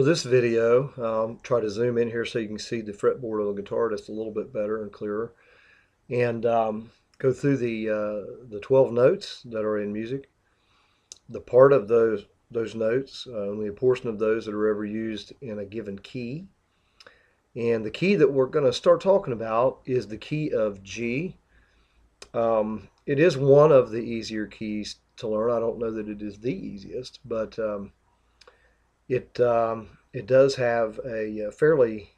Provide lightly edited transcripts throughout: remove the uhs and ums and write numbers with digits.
For this video, try to zoom in here so you can see the fretboard of the guitar just a little bit better and clearer, and go through the 12 notes that are in music, the part of those notes, only a portion of those that are ever used in a given key. And the key that we're going to start talking about is the key of G. It is one of the easier keys to learn. I don't know that it is the easiest, but it it does have a fairly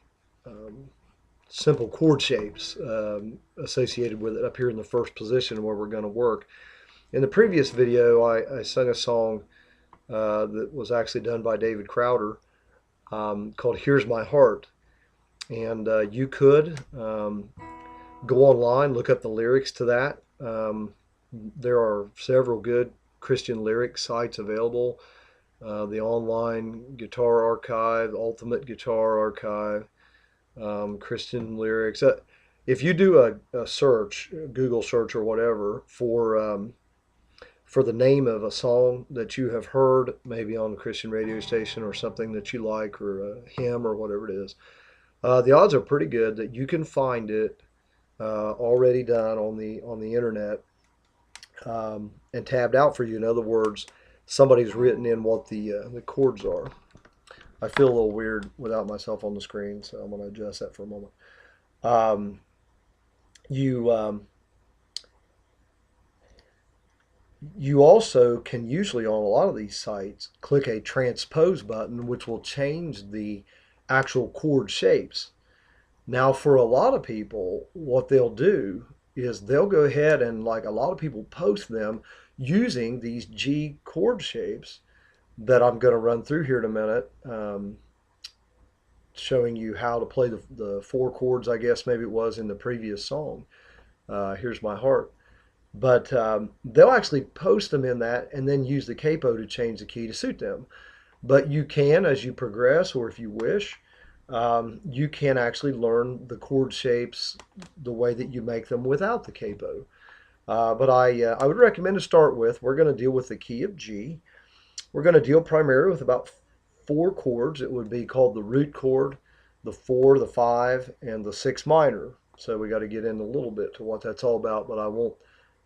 simple chord shapes associated with it up here in the first position where we're going to work. In the previous video, I sung a song that was actually done by David Crowder called "Here's My Heart," and you could go online, look up the lyrics to that. There are several good Christian lyric sites available. The Online Guitar Archive, Ultimate Guitar Archive, Christian lyrics. If you do a search, a Google search or whatever, for the name of a song that you have heard, maybe on a Christian radio station or something that you like, or a hymn or whatever it is, the odds are pretty good that you can find it already done on the internet and tabbed out for you. In other words, somebody's written in what the chords are. I feel a little weird without myself on the screen, so I'm going to adjust that for a moment. You also can usually on a lot of these sites click a transpose button, which will change the actual chord shapes. Now, for a lot of people, what they'll do is they'll go ahead and, like a lot of people, post them using these G chord shapes that I'm going to run through here in a minute, showing you how to play the four chords, I guess maybe it was in the previous song, Here's My Heart. But they'll actually post them in that and then use the capo to change the key to suit them. But you can, as you progress, or if you wish, you can actually learn the chord shapes the way that you make them without the capo. But I would recommend to start with, we're going to deal with the key of G. We're going to deal primarily with about four chords. It would be called the root chord, the 4, the 5, and the 6 minor. So we got to get in a little bit to what that's all about, but I won't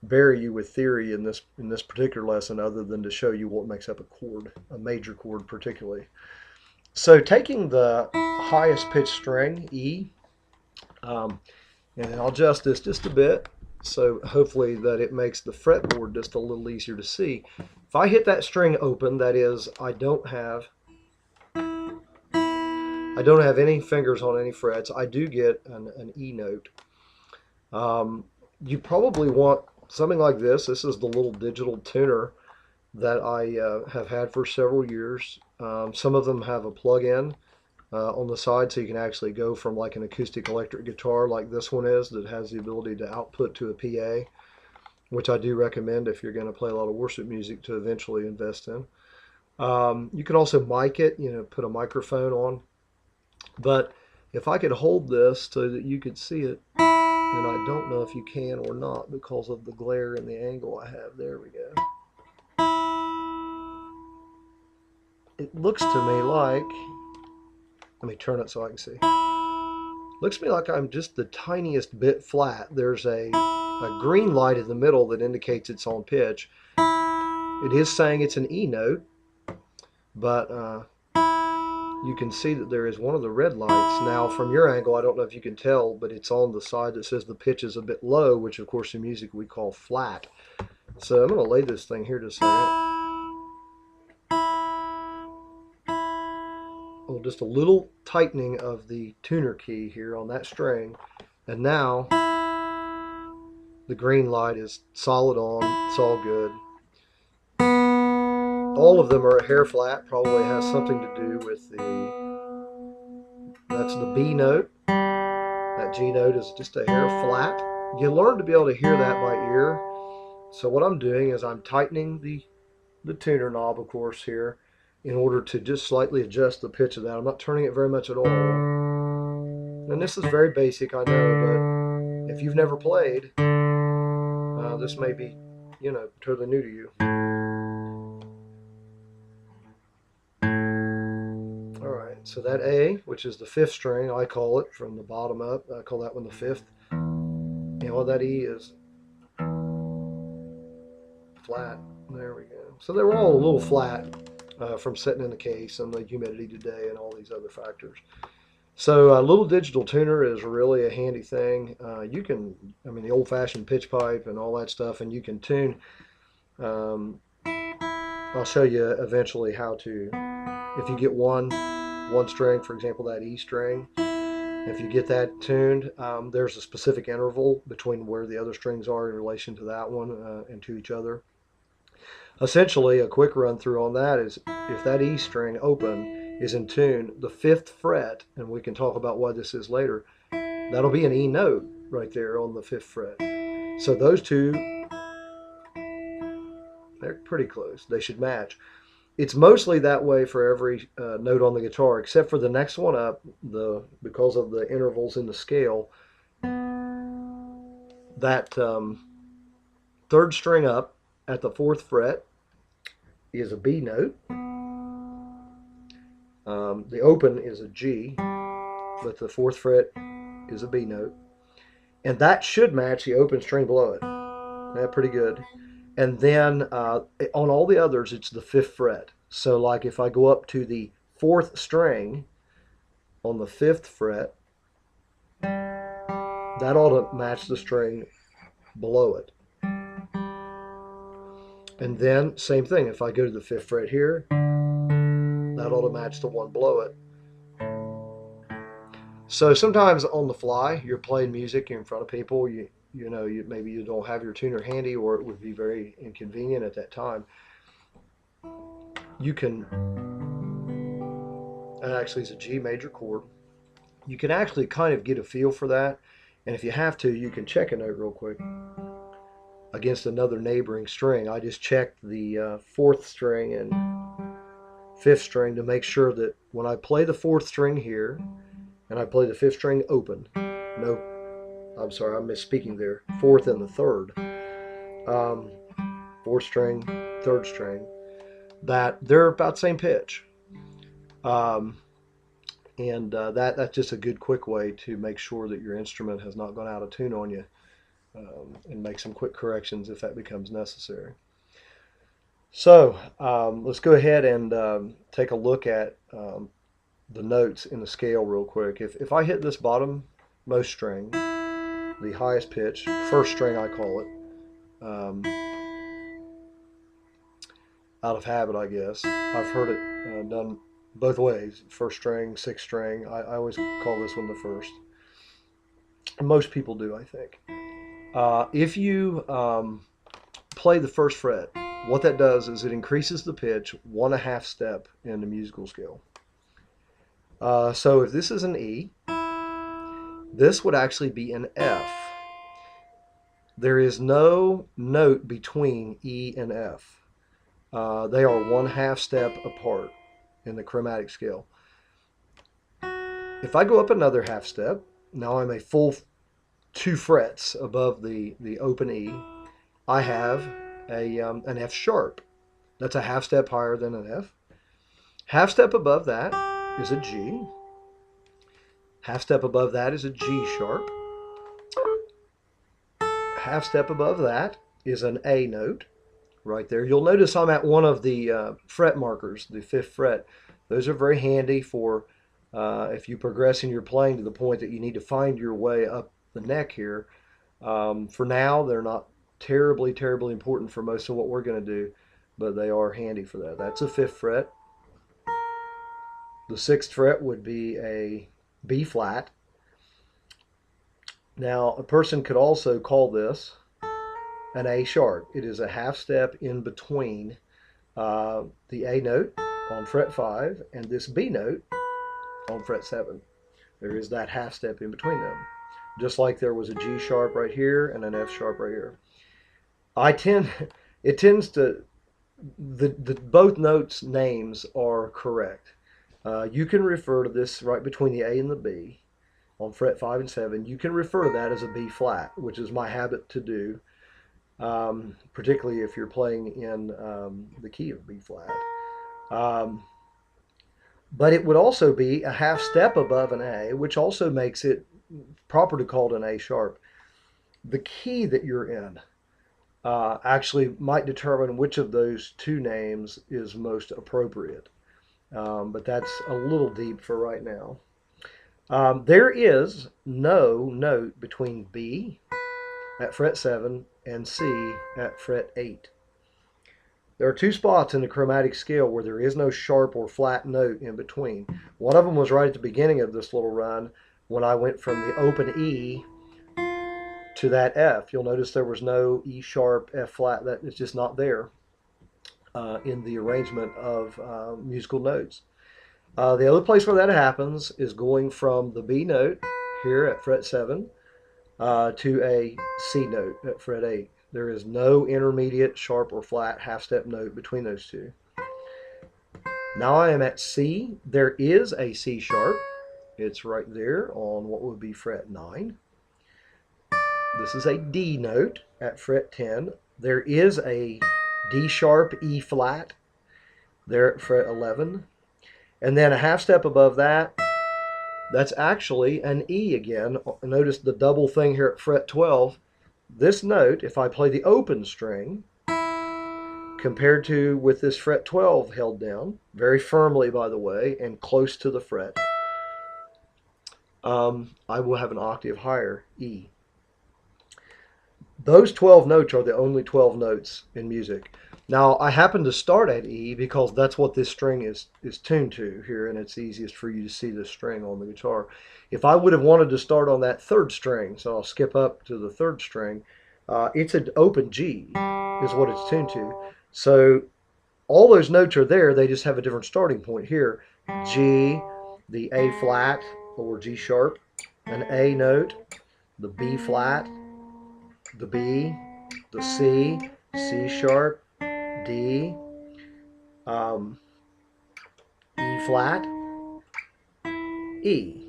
bury you with theory in this particular lesson other than to show you what makes up a chord, a major chord particularly. So taking the highest pitch string, E, and I'll adjust this just a bit, so hopefully that it makes the fretboard just a little easier to see. If I hit that string open, that is, I don't have any fingers on any frets. I do get an E note. You probably want something like this. This is the little digital tuner that I have had for several years. Some of them have a plug-in on the side, so you can actually go from like an acoustic electric guitar like this one is, that has the ability to output to a PA, which I do recommend if you're going to play a lot of worship music to eventually invest in. You can also mic it, put a microphone on. But if I could hold this so that you could see it, and I don't know if you can or not because of the glare and the angle I have. There we go. It looks to me like, let me turn it so I can see. Looks to me like I'm just the tiniest bit flat. There's a green light in the middle that indicates it's on pitch. It is saying it's an E note, but you can see that there is one of the red lights. Now, from your angle, I don't know if you can tell, but it's on the side that says the pitch is a bit low, which of course in music we call flat. So I'm going to lay this thing here just a second. Oh, just a little tightening of the tuner key here on that string, and now the green light is solid on. It's all good. All of them are a hair flat. Probably has something to do with that's the B note. That G note is just a hair flat. You learn to be able to hear that by ear. So what I'm doing is I'm tightening the tuner knob, of course, here, in order to just slightly adjust the pitch of that. I'm not turning it very much at all. And this is very basic, I know, but if you've never played, this may be, totally new to you. All right. So that A, which is the fifth string, I call it from the bottom up, I call that one the fifth. And what that E is flat. There we go. So they were all a little flat from sitting in the case and the humidity today and all these other factors. So a little digital tuner is really a handy thing. You can, I mean, the old-fashioned pitch pipe and all that stuff, and you can tune. Um, I'll show you eventually how to, if you get one string, for example, that E string, if you get that tuned, there's a specific interval between where the other strings are in relation to that one and to each other. Essentially, a quick run through on that is if that E string open is in tune, the fifth fret, and we can talk about why this is later, that'll be an E note right there on the fifth fret. So those two, they're pretty close. They should match. It's mostly that way for every note on the guitar, except for the next one up, because of the intervals in the scale, that third string up at the fourth fret is a B note. The open is a G, but the fourth fret is a B note. And that should match the open string below it. That's pretty good. And then on all the others, it's the fifth fret. So like if I go up to the fourth string on the fifth fret, that ought to match the string below it. And then same thing, if I go to the fifth fret here, that ought to match the one below it. So sometimes on the fly, you're playing music in front of people, maybe you don't have your tuner handy, or it would be very inconvenient at that time. You can, and actually it's a G major chord, you can actually kind of get a feel for that. And if you have to, you can check a note real quick against another neighboring string. I just checked the fourth string and fifth string to make sure that when I play the fourth string here and I play the fifth string open, no, I'm sorry, I'm misspeaking there, fourth and the third, fourth string, third string, that they're about the same pitch. That's just a good quick way to make sure that your instrument has not gone out of tune on you, and make some quick corrections if that becomes necessary. So let's go ahead and take a look at the notes in the scale real quick. If I hit this bottommost string, the highest pitch, first string I call it, out of habit I guess. I've heard it done both ways, first string, sixth string. I always call this one the first. Most people do, I think. If you play the first fret, what that does is it increases the pitch 1.5 step in the musical scale. So if this is an E, this would actually be an F. There is no note between E and F. They are 1/2 step apart in the chromatic scale. If I go up another half step, now I'm a full 2 frets above the open E. I have an F sharp. That's a half step higher than an F. Half step above that is a G. Half step above that is a G sharp. Half step above that is an A note right there. You'll notice I'm at one of the fret markers, the fifth fret. Those are very handy for if you progress in your playing to the point that you need to find your way up the neck here. For now, they're not terribly important for most of what we're going to do, but they are handy for that. That's a fifth fret. The sixth fret would be a B flat. Now, a person could also call this an A sharp. It is a half step in between the A note on fret 5 and this B note on fret 7. There is that half step in between them. Just like there was a G sharp right here and an F sharp right here. It tends to, both notes names are correct. You can refer to this right between the A and the B on fret 5 and 7. You can refer to that as a B flat, which is my habit to do, particularly if you're playing in the key of B flat. but it would also be a half step above an A, which also makes it proper to call it an A sharp. The key that you're in actually might determine which of those two names is most appropriate. But that's a little deep for right now. There is no note between B at fret 7 and C at fret 8. There are two spots in the chromatic scale where there is no sharp or flat note in between. One of them was right at the beginning of this little run when I went from the open E to that F. You'll notice there was no E sharp, F flat. That is just not there in the arrangement of musical notes. The other place where that happens is going from the B note here at fret 7 to a C note at fret 8. There is no intermediate, sharp, or flat half step note between those two. Now I am at C. There is a C sharp. It's right there on what would be fret 9. This is a D note at fret 10. There is a D sharp, E flat there at fret 11. And then a half step above that, that's actually an E again. Notice the double thing here at fret 12. This note, if I play the open string, compared to with this fret 12 held down, very firmly by the way, and close to the fret, I will have an octave higher, E. Those 12 notes are the only 12 notes in music. Now, I happen to start at E because that's what this string is tuned to here, and it's easiest for you to see the string on the guitar. If I would have wanted to start on that third string, so I'll skip up to the third string, it's an open G is what it's tuned to. So all those notes are there, they just have a different starting point here. G, the A flat or G sharp, an A note, the B flat, the B, the C, C sharp, D, E flat, E.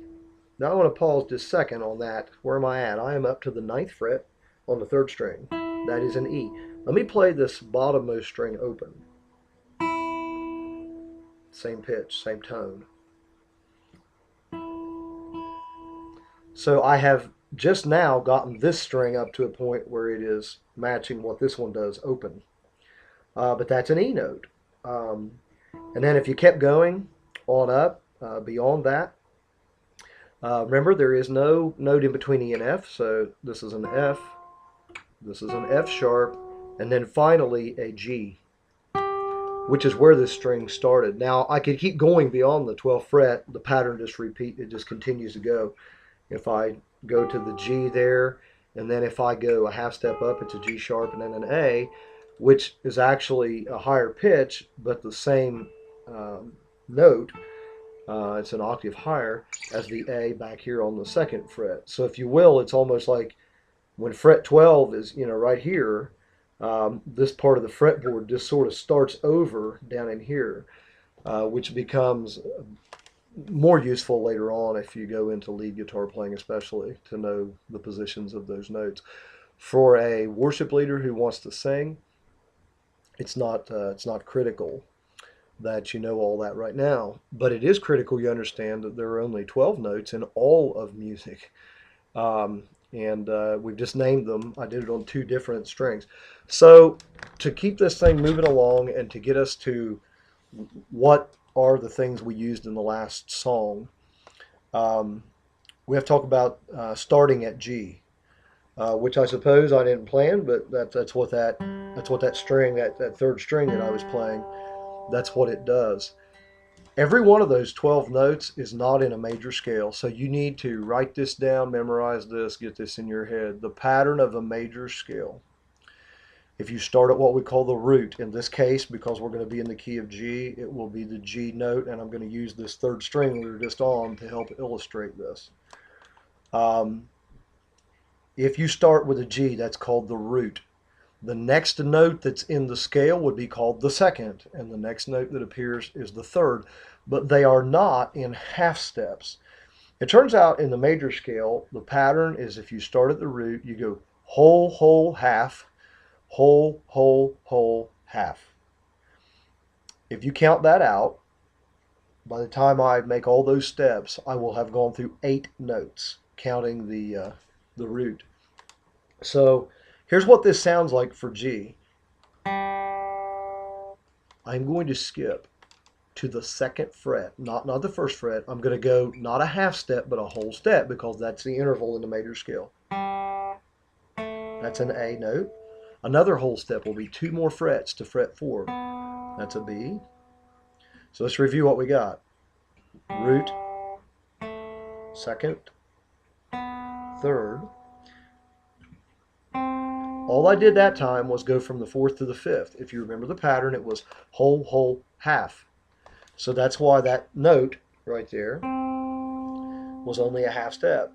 Now I want to pause just a second on that. Where am I at? I am up to the 9th fret on the 3rd string. That is an E. Let me play this bottommost string open. Same pitch, same tone. So I have just now gotten this string up to a point where it is matching what this one does open. But that's an E note. And then if you kept going on up beyond that, remember there is no note in between E and F, so this is an F, this is an F sharp, and then finally a G, which is where this string started. Now I could keep going beyond the 12th fret, the pattern it just continues to go. If I go to the G there, and then if I go a half step up, it's a G sharp and then an A, which is actually a higher pitch, but the same note. It's an octave higher as the A back here on the 2nd fret. So if you will, it's almost like when fret 12 is, right here, this part of the fretboard just sort of starts over down in here, which becomes more useful later on if you go into lead guitar playing, especially to know the positions of those notes. For a worship leader who wants to sing, it's not critical that you know all that right now, but it is critical you understand that there are only 12 notes in all of music, and we've just named them. I did it on 2 different strings. So to keep this thing moving along and to get us to what are the things we used in the last song, we have to talk about starting at G, which I suppose I didn't plan, but that's what that string, that 3rd string that I was playing, that's what it does. Every one of those 12 notes is not in a major scale, so you need to write this down, memorize this, get this in your head. The pattern of a major scale. If you start at what we call the root, in this case, because we're going to be in the key of G, it will be the G note, and I'm going to use this 3rd string we were just on to help illustrate this. If you start with a G, that's called the root. The next note that's in the scale would be called the 2nd, and the next note that appears is the 3rd, but they are not in half steps. It turns out in the major scale, the pattern is if you start at the root, you go whole, whole, half, whole, whole, whole, half. If you count that out, By the time I make all those steps, I will have gone through 8 notes, counting the root. So here's what this sounds like for G. I'm going to skip to the 2nd fret, not the 1st fret. I'm going to go not a half step, but a whole step, because that's the interval in the major scale. That's an A note. Another whole step will be 2 more frets to fret 4. That's a B. So let's review what we got. Root, 2nd, 3rd. All I did that time was go from the 4th to the 5th. If you remember the pattern, it was whole, whole, half. So that's why that note right there was only a half step.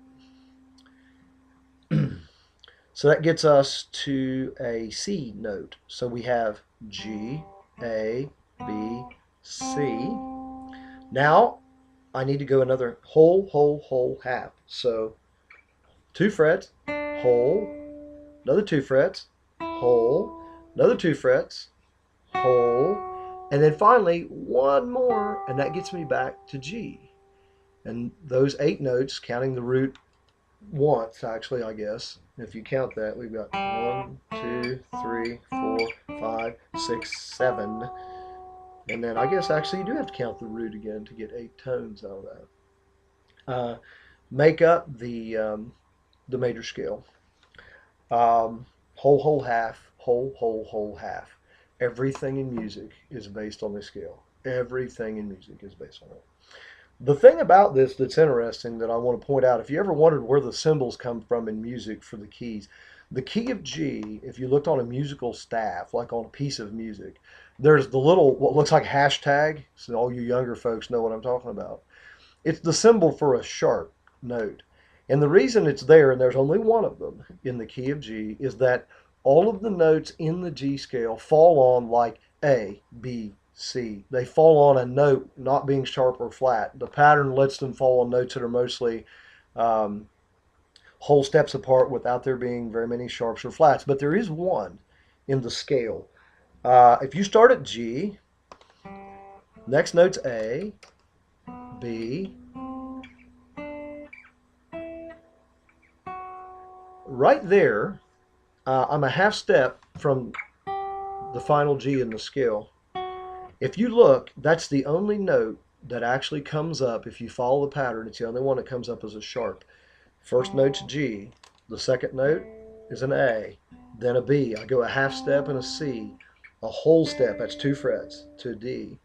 So that gets us to a C note. So we have G, A, B, C. Now I need to go another whole, whole, whole, half. So 2 frets, whole, another 2 frets, whole, another 2 frets, whole, and then finally 1 more, and that gets me back to G. And those 8 notes, counting the root once, actually, I guess, if you count that, we've got 1, 2, 3, 4, 5, 6, 7. And then I guess actually you do have to count the root again to get 8 tones out of that. Make up the major scale. Whole, whole, half, whole, whole, whole, half. Everything in music is based on this scale. Everything in music is based on it. The thing about this that's interesting that I want to point out, if you ever wondered where the symbols come from in music for the keys, the key of G, if you looked on a musical staff, like on a piece of music, there's the little, what looks like hashtag, so all you younger folks know what I'm talking about. It's the symbol for a sharp note. And the reason it's there, and there's only one of them in the key of G, is that all of the notes in the G scale fall on like A, B, C. They fall on a note not being sharp or flat. The pattern lets them fall on notes that are mostly whole steps apart without there being very many sharps or flats. But there is one in the scale. If you start at G, next note's A, B. Right there, I'm a half step from the final G in the scale. If you look, that's the only note that actually comes up. If you follow the pattern, it's the only one that comes up as a sharp. First note's G. The second note is an A, then a B. I go a half step and a C. A whole step, that's 2 frets, to a D.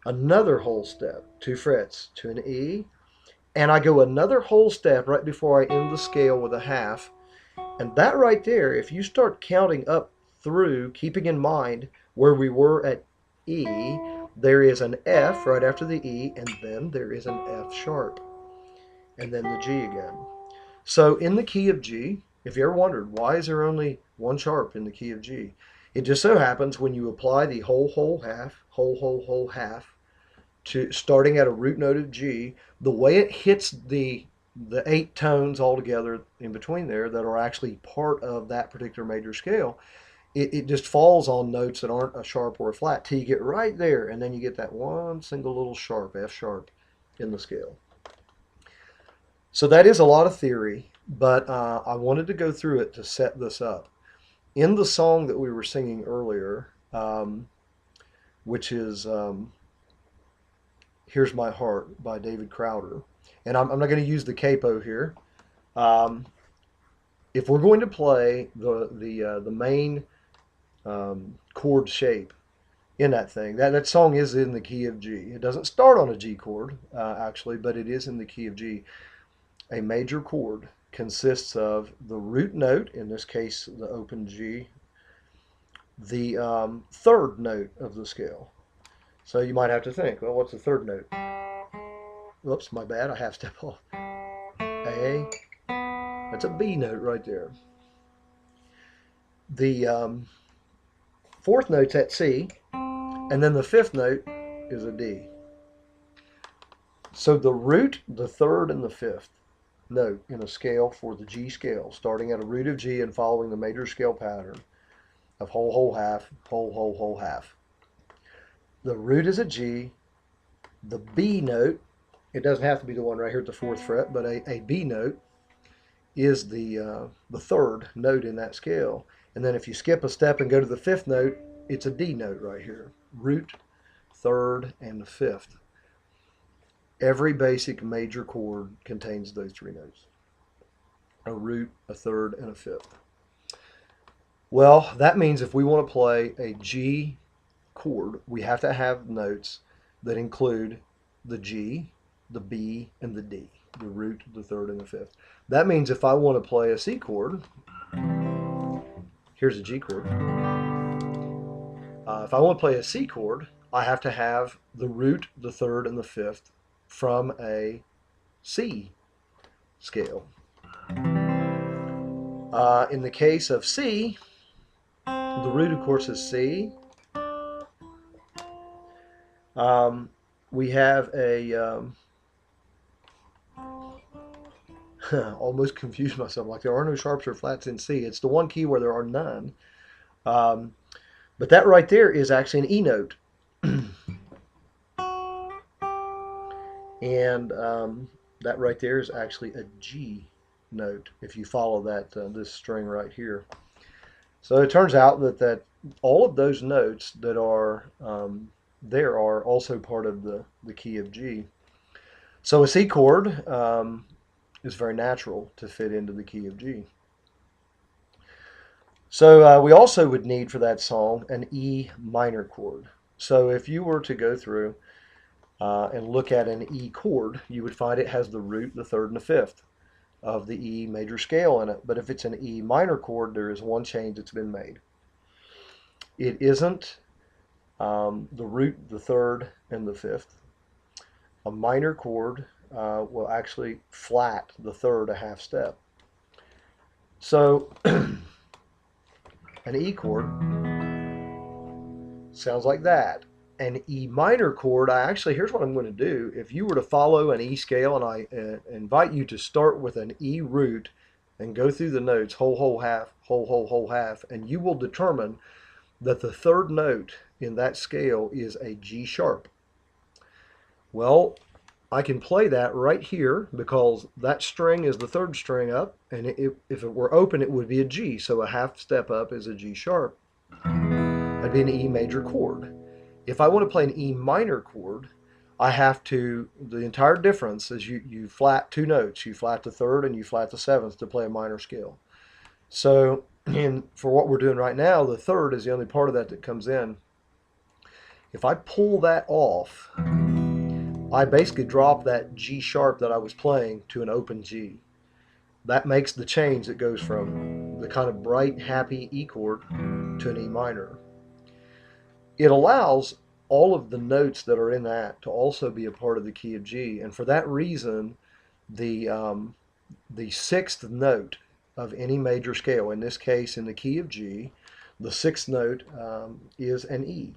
Another whole step, 2 frets, to an E. And I go another whole step right before I end the scale with a half. And that right there, if you start counting up through, keeping in mind where we were at E, there is an F right after the E, and then there is an F sharp, and then the G again. So in the key of G, if you ever wondered why is there only one sharp in the key of G, it just so happens when you apply the whole, whole, half, whole, whole, whole, half, to starting at a root note of G, the way it hits the 8 tones all together in between there that are actually part of that particular major scale, it just falls on notes that aren't a sharp or a flat till you get right there, and then you get that one single little sharp, F sharp, in the scale. So that is a lot of theory, but I wanted to go through it to set this up. In the song that we were singing earlier, which is Here's My Heart by David Crowder, and I'm not going to use the capo here. If we're going to play the main chord shape in that thing, that song is in the key of G. It doesn't start on a G chord, actually, but it is in the key of G. A major chord consists of the root note, in this case the open G, the 3rd note of the scale. So you might have to think, well, what's the 3rd note? Whoops, my bad, I half step off. A, that's a B note right there. The 4th note's at C, and then the 5th note is a D. So the root, the 3rd, and the 5th note in a scale for the G scale, starting at a root of G and following the major scale pattern of whole, whole, half, whole, whole, whole, half. The root is a G, The B note, it doesn't have to be the one right here at the fourth fret, but a B note is the third note in that scale. And then if you skip a step and go to the fifth note, it's a D note right here. Root, third, and the fifth. Every basic major chord contains those three notes. A root, a third, and a fifth. Well, that means if we want to play a G chord, we have to have notes that include the G, the B, and the D, the root, the third, and the fifth. That means if I want to play a C chord, here's a G chord. If I want to play a C chord, I have to have the root, the third, and the fifth from a C scale. In the case of C, the root, of course, is C. We have a almost confused myself. Like there are no sharps or flats in C. It's the one key where there are none. But that right there is actually an E note. And that right there is actually a G note if you follow that this string right here. So it turns out that all of those notes that are there are also part of the key of G. So a C chord is very natural to fit into the key of G. So we also would need for that song an E minor chord. So if you were to go through and look at an E chord, you would find it has the root, the third, and the fifth of the E major scale in it. But if it's an E minor chord, there is one change that's been made. It isn't the root, the third, and the fifth. A minor chord will actually flat the third a half step. So an E chord sounds like that. An E minor chord, here's what I'm going to do. If you were to follow an E scale, and I invite you to start with an E root and go through the notes, whole, whole, half, whole, whole, whole, half, and you will determine that the third note in that scale is a G sharp. Well, I can play that right here because that string is the third string up, and if it were open, it would be a G, so a half step up is a G sharp. That'd be an E major chord. If I want to play an E minor chord, I have to, the entire difference is you flat two notes. You flat the third and you flat the seventh to play a minor scale. So for what we're doing right now, the third is the only part of that comes in. If I pull that off, I basically drop that G sharp that I was playing to an open G. That makes the change that goes from the kind of bright, happy E chord to an E minor. It allows all of the notes that are in that to also be a part of the key of G, and for that reason, the sixth note of any major scale, in this case in the key of G, the sixth note is an E.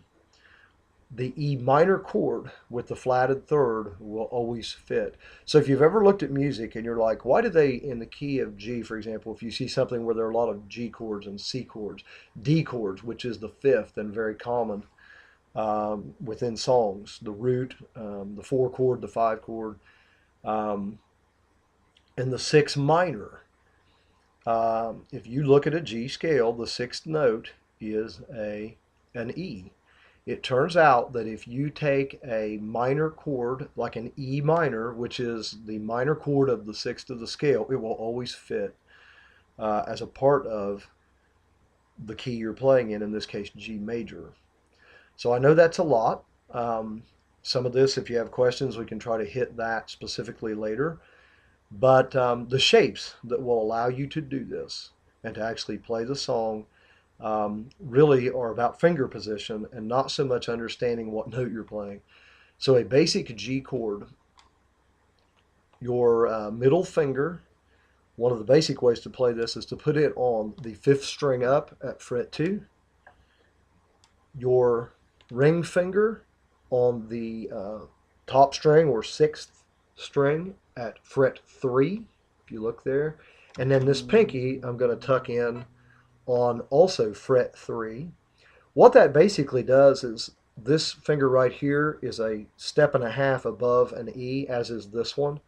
The E minor chord with the flatted third will always fit. So if you've ever looked at music and you're like, why do they, in the key of G, for example, if you see something where there are a lot of G chords and C chords, D chords, which is the fifth and very common within songs, the root, the 4 chord, the 5 chord, and the 6 minor. If you look at a G scale, the sixth note is an E. It turns out that if you take a minor chord, like an E minor, which is the minor chord of the sixth of the scale, it will always fit as a part of the key you're playing in this case, G major. So I know that's a lot. Some of this, if you have questions, we can try to hit that specifically later. But the shapes that will allow you to do this and to actually play the song really are about finger position and not so much understanding what note you're playing. So a basic G chord, your middle finger, one of the basic ways to play this is to put it on the fifth string up at fret 2, your ring finger on the top string or sixth string at fret 3, if you look there, and then this pinky I'm going to tuck in on also fret 3. What that basically does is this finger right here is a step and a half above an E, as is this one,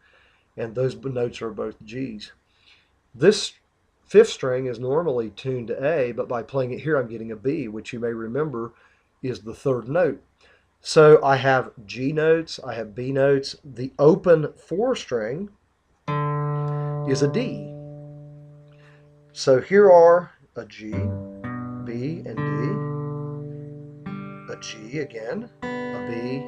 and those notes are both G's. This fifth string is normally tuned to A, but by playing it here, I'm getting a B, which you may remember is the third note. So I have G notes, I have B notes. The open four string is a D. So here are a G, B, and D, a G again, a B.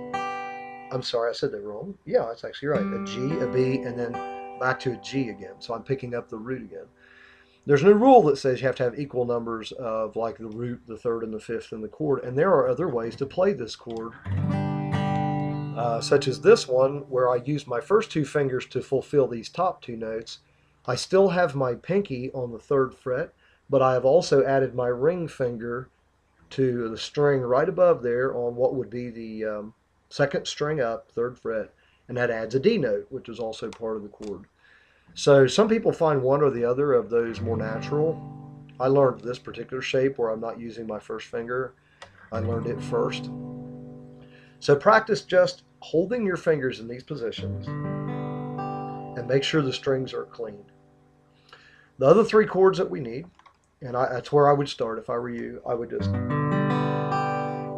I'm sorry, I said that wrong. Yeah, that's actually right. A G, a B, and then back to a G again. So I'm picking up the root again. There's no rule that says you have to have equal numbers of like the root, the third, and the fifth, and the chord. And there are other ways to play this chord, such as this one, where I use my first two fingers to fulfill these top two notes. I still have my pinky on the third fret, but I have also added my ring finger to the string right above there on what would be the second string up, third fret, and that adds a D note, which is also part of the chord. So some people find one or the other of those more natural. I learned this particular shape where I'm not using my first finger. I learned it first. So practice just holding your fingers in these positions and make sure the strings are clean. The other three chords that we need, and that's where I would start if I were you, I would just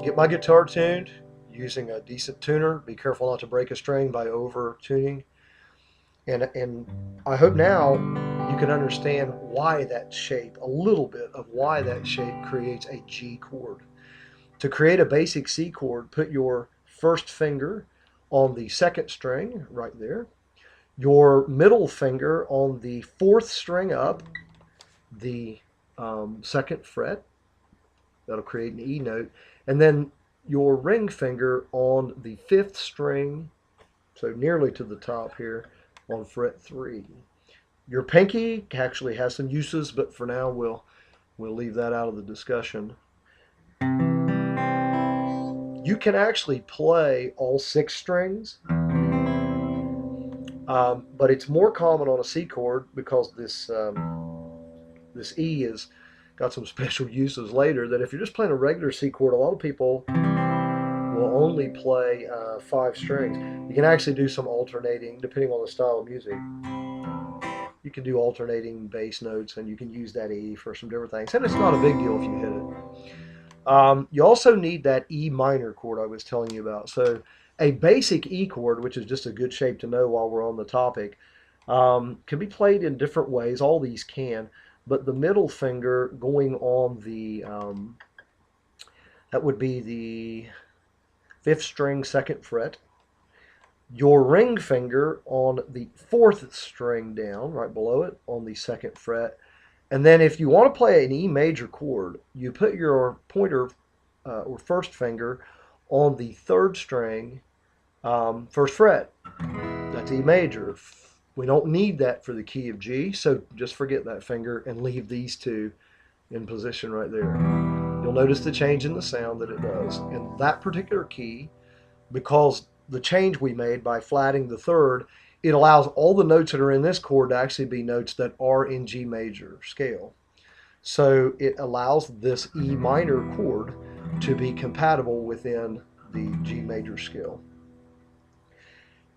get my guitar tuned using a decent tuner. Be careful not to break a string by over tuning. And I hope now you can understand why that shape, a little bit of why that shape creates a G chord. To create a basic C chord, put your first finger on the second string right there, your middle finger on the fourth string up, the second fret, that'll create an E note, and then your ring finger on the fifth string, so nearly to the top here, on fret 3. Your pinky actually has some uses, but for now we'll leave that out of the discussion. You can actually play all 6 strings, but it's more common on a C chord because this E has got some special uses later, that if you're just playing a regular C chord, a lot of people will only play 5 strings. You can actually do some alternating depending on the style of music. You can do alternating bass notes, and you can use that E for some different things, and it's not a big deal if you hit it. You also need that E minor chord I was telling you about. So a basic E chord, which is just a good shape to know while we're on the topic, can be played in different ways. All these can, but the middle finger going on the, that would be the 5th string, 2nd fret. Your ring finger on the 4th string down, right below it, on the 2nd fret. And then if you want to play an E major chord, you put your pointer or first finger on the 3rd string, 1st fret. That's E major. We don't need that for the key of G, so just forget that finger and leave these two in position right there. You'll notice the change in the sound that it does. In that particular key, because the change we made by flatting the 3rd, it allows all the notes that are in this chord to actually be notes that are in G major scale. So it allows this E minor chord to be compatible within the G major scale.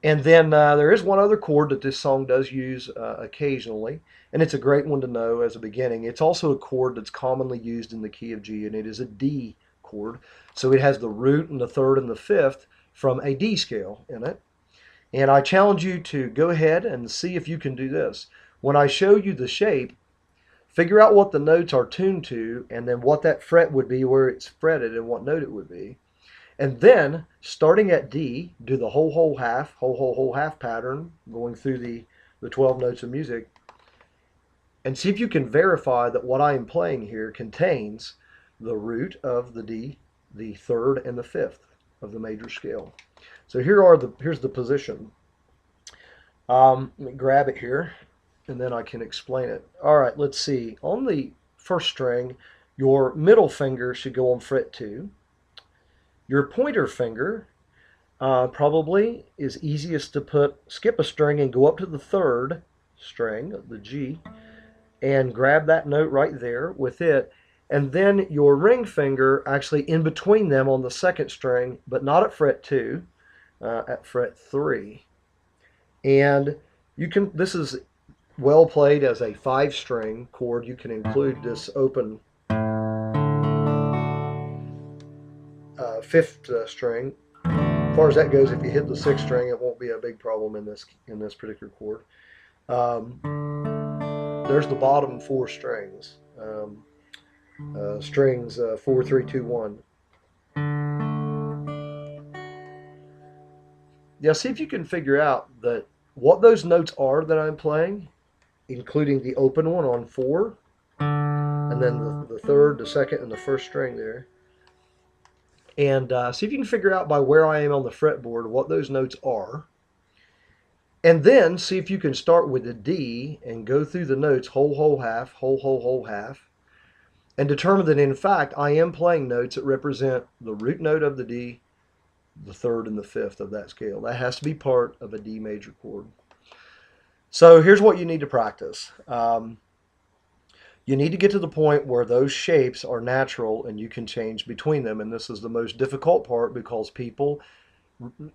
And then there is one other chord that this song does use occasionally, and it's a great one to know as a beginning. It's also a chord that's commonly used in the key of G, and it is a D chord. So it has the root and the 3rd and the 5th from a D scale in it. And I challenge you to go ahead and see if you can do this. When I show you the shape, figure out what the notes are tuned to, and then what that fret would be where it's fretted and what note it would be. And then, starting at D, do the whole, whole, half pattern, going through the 12 notes of music, and see if you can verify that what I am playing here contains the root of the D, the 3rd, and the 5th of the major scale. So here's the position. Let me grab it here, and then I can explain it. All right, let's see. On the 1st string, your middle finger should go on fret 2. Your pointer finger probably is easiest to skip a string and go up to the 3rd string, the G, and grab that note right there with it. And then your ring finger actually in between them on the second string, but not at fret 2, at fret 3. And you can, this is well played as a 5-string chord. You can include this open fifth string. As far as that goes, if you hit the 6th string, it won't be a big problem in this particular chord. Um, there's the bottom 4 strings. Strings 4, 3, 2, 1. Yeah, see if you can figure out that what those notes are that I'm playing, including the open one on 4, and then the third, the second, and the first string there. And see if you can figure out by where I am on the fretboard what those notes are. And then see if you can start with the D and go through the notes whole, whole, half, whole, whole, whole, half, and determine that in fact I am playing notes that represent the root note of the D, the third and the fifth of that scale. That has to be part of a D major chord. So here's what you need to practice. You need to get to the point where those shapes are natural and you can change between them. And this is the most difficult part because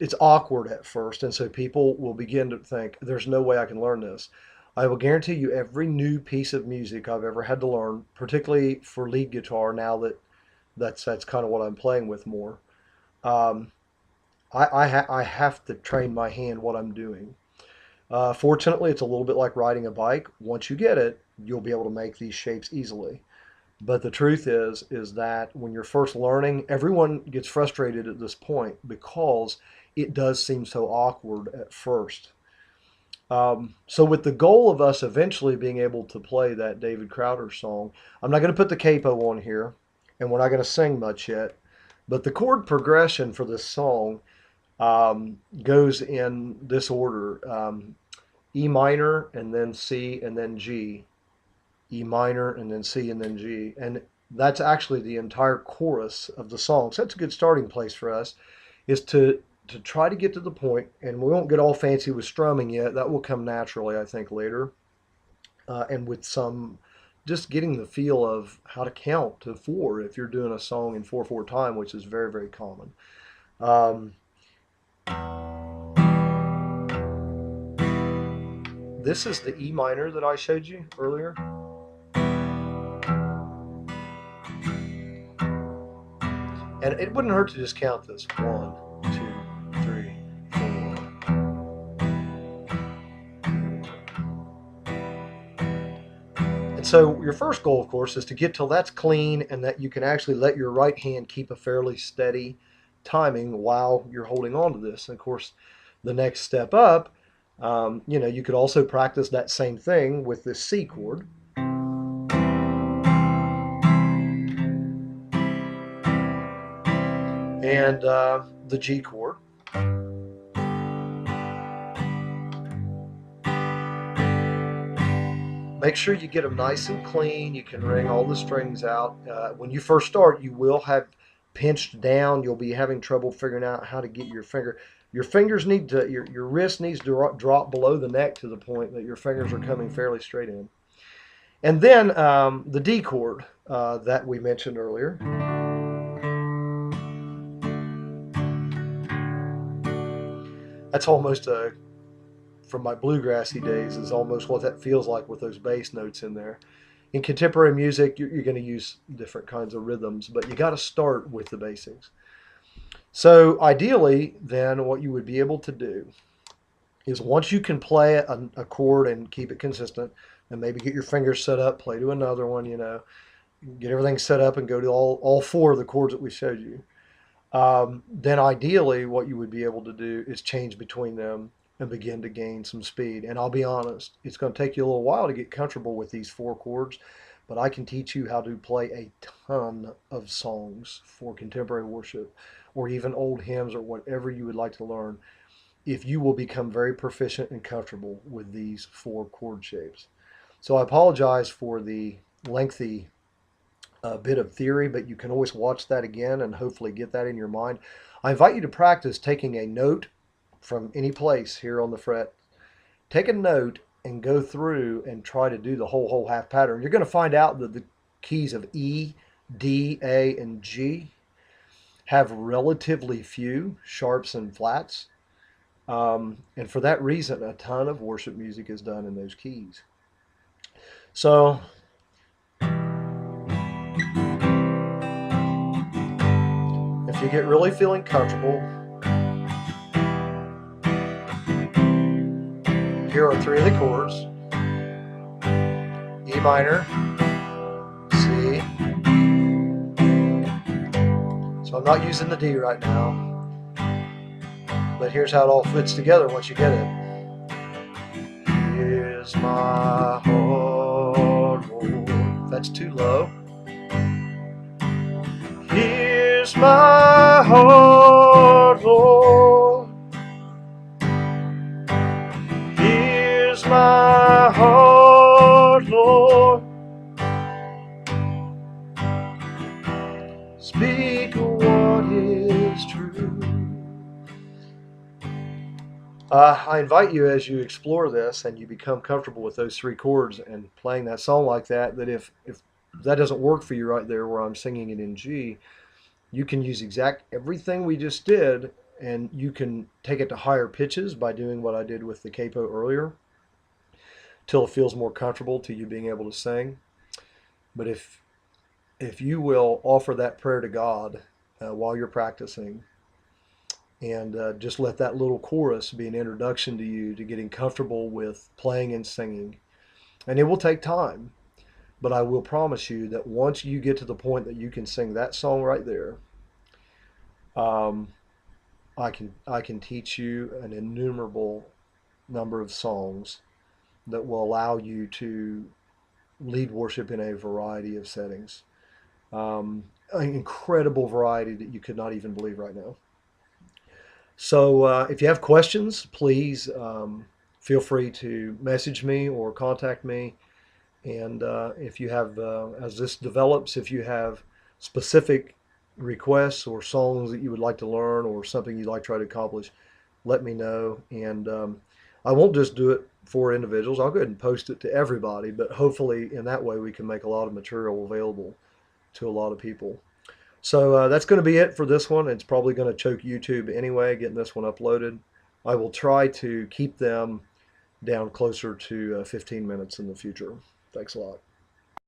it's awkward at first. And so people will begin to think, there's no way I can learn this. I will guarantee you every new piece of music I've ever had to learn, particularly for lead guitar, now that that's kind of what I'm playing with more. Um, I have to train my hand what I'm doing. Fortunately, it's a little bit like riding a bike. Once you get it, you'll be able to make these shapes easily. But the truth is that when you're first learning, everyone gets frustrated at this point because it does seem so awkward at first. So with the goal of us eventually being able to play that David Crowder song, I'm not going to put the capo on here, and we're not going to sing much yet. But the chord progression for this song goes in this order. E minor and then C and then G, E minor and then C and then G. And that's actually the entire chorus of the song. So that's a good starting place for us, is to try to get to the point, and we won't get all fancy with strumming yet. That will come naturally, I think, later. And with some, just getting the feel of how to count to 4 if you're doing a song in 4/4 time, which is very, very common. Um, This is the E minor that I showed you earlier. And it wouldn't hurt to just count this. 1, 2, 3, 4. And so your first goal, of course, is to get till that's clean and that you can actually let your right hand keep a fairly steady timing while you're holding on to this. And of course, the next step up, you could also practice that same thing with this C chord. And the G chord. Make sure you get them nice and clean. You can wring all the strings out. When you first start, you will have pinched down. You'll be having trouble figuring out how to get your finger. Your fingers need to, your wrist needs to drop below the neck to the point that your fingers are coming fairly straight in. And then the D chord that we mentioned earlier. That's almost from my bluegrassy days, is almost what that feels like with those bass notes in there. In contemporary music, you're going to use different kinds of rhythms, but you got to start with the basics. So ideally, then, what you would be able to do is once you can play a chord and keep it consistent, and maybe get your fingers set up, play to another one, get everything set up and go to all 4 of the chords that we showed you. Then ideally what you would be able to do is change between them and begin to gain some speed. And I'll be honest, it's going to take you a little while to get comfortable with these 4 chords, but I can teach you how to play a ton of songs for contemporary worship or even old hymns or whatever you would like to learn if you will become very proficient and comfortable with these 4 chord shapes. So I apologize for the lengthy bit of theory, but you can always watch that again and hopefully get that in your mind. I invite you to practice taking a note from any place here on the fret. Take a note and go through and try to do the whole half pattern. You're going to find out that keys of E, D, A, and G have relatively few sharps and flats. And for that reason, a ton of worship music is done in those keys. So if you get really feeling comfortable, here are three of the chords: E minor, C. So I'm not using the D right now, but here's how it all fits together once you get it. Here's my heart, Lord. If that's too low. Here's my heart, Lord. Here's my heart, Lord. Speak what is true. I invite you, as you explore this and you become comfortable with those three chords and playing that song like that, that if that doesn't work for you right there where I'm singing it in G, you can use exact everything we just did, and you can take it to higher pitches by doing what I did with the capo earlier till it feels more comfortable to you being able to sing. But if you will offer that prayer to God while you're practicing, and just let that little chorus be an introduction to you to getting comfortable with playing and singing. And it will take time, but I will promise you that once you get to the point that you can sing that song right there, um, I can teach you an innumerable number of songs that will allow you to lead worship in a variety of settings. An incredible variety that you could not even believe right now. So if you have questions, please feel free to message me or contact me. And if you have, as this develops, if you have specific requests or songs that you would like to learn or something you'd like to try to accomplish, let me know. And I won't just do it for individuals. I'll go ahead and post it to everybody. But hopefully, in that way, we can make a lot of material available to a lot of people. So that's going to be it for this one. It's probably going to choke YouTube anyway, getting this one uploaded. I will try to keep them down closer to 15 minutes in the future. Thanks a lot.